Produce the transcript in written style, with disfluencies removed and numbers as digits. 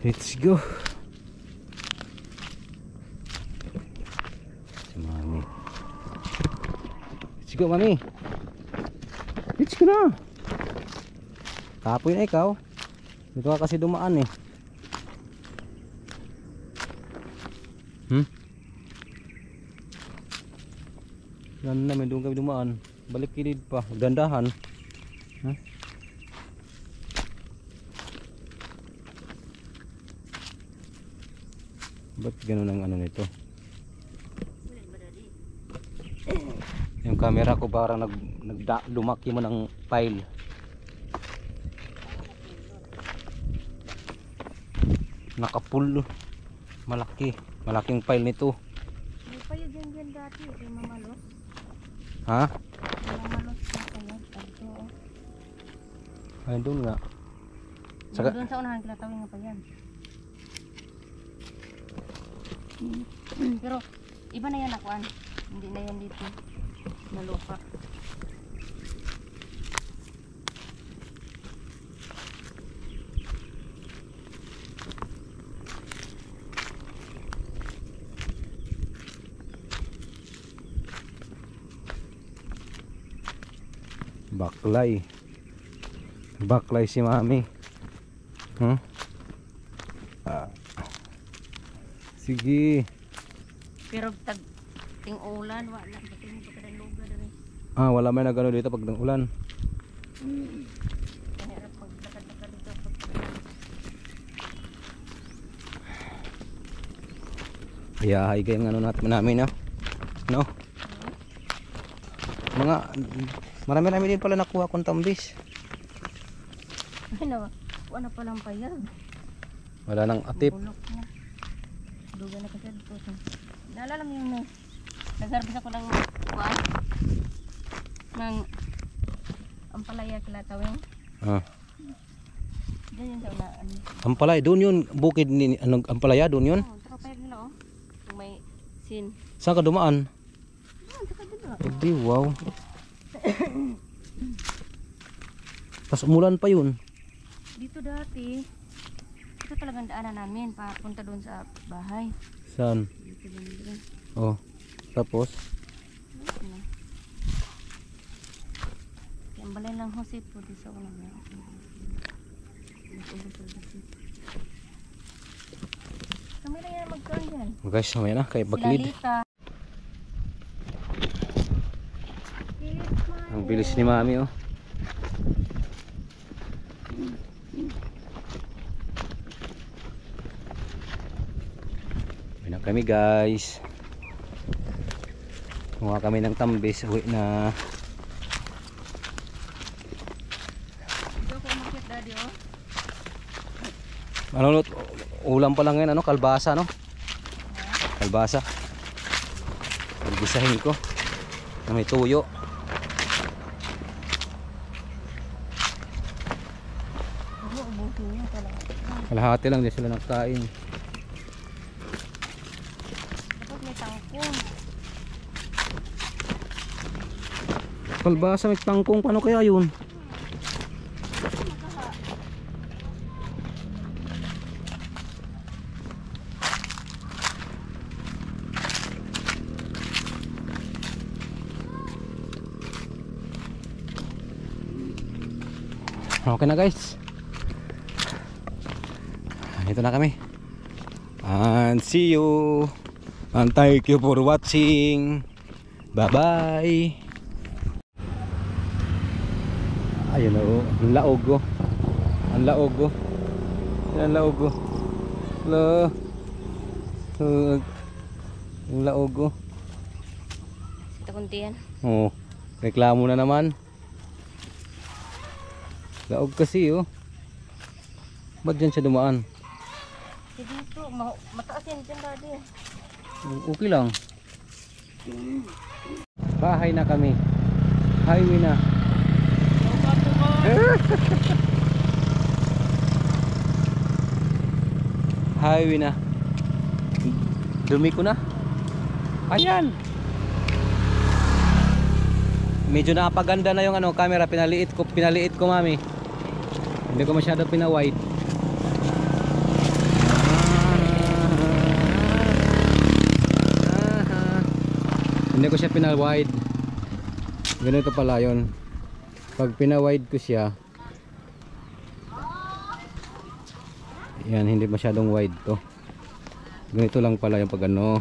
Let's go. Si Mami. Let's go, Mami. Let's go na. Kapoy na ikaw. Dito ka kasi dumaan eh. Ganda, may doon kami dumaan. Balik kilid pa. Gandahan. Ha? Ba't ganun ang ano nito? Yung camera ko parang lumaki mo ng file. Nakapull. Malaking file nito. May payo dyan dati, yung mamalos. Ha? Yung mamalos na payo, dito. Ay, doon nga. Doon sa unahan, kinatawin nga pa yan. Pero, iba na yan akuan. Hindi na yan dito. Nalupa. Baklay si Mami. Sige. Pero ting ulan, wala pating pagkadang lugar rin. Wala may nagano dito pag ulan. Mahirap paglakad-lakad dito. Ayahay kayong ano namin, no? Mga marami din pala nakuha kong tambis. Ano, wala palang payag. Wala nang atip. Bulok na. Duga na kasi dito. Naalala mo yung nag-harvest ako ng kuwan? Ng ampalaya kilatawin. Diyan yun sa unaan. Ampalaya, doon yun. Bukid ni Ampalaya, doon yun. Taka payag nila Kung may sin. Saan ka dumaan? Taka dito. Hindi, wow. Tapos umulan pa yun. Dito dati, ito talagang daanan namin. Papunta doon sa bahay. Saan? Dito doon. Oh, tapos? Ang balay lang Jose po di sa ulang niya. Kami lang yan magkaon dyan. Guys, mamaya na, kay Baklid. Lalita. Ang bilis ni Mami, oh. Uwi na kami, guys. Kumuha kami ng tambis, uwi na. Dito ko umakit, daddy, Ano, ulam pa lang yan, ano, kalbasa, no? Kalbasa. Pagbisahin ko na may tuyo. Kalahati lang din sila nagkain. Dapat may tangkong. Kalbasa may tangkong, paano kaya yun? Okay na, guys. Ito na kami. And see you. And thank you for watching. Bye bye. Ayun o, ang laog o. Ang laog o. Ang laog o. Ang laog o. Ito kuntihan. Oh, reklamo na naman. Laog kasi oh. Ba't dyan siya dumaan? Dito, mataas yan dyan, daddy. Okay lang. Bahay na kami. Highway na. Highway na. Dumi ko na. Ayan. Medyo nakapaganda na yung ano, camera. Pinaliit ko, mami. Hindi ko masyado pinawide. Hindi ko siya pina-wide. Ganito pala yun. Pag pina-wide ko siya, yan, hindi masyadong wide to. Ganito lang pala yung pag ano.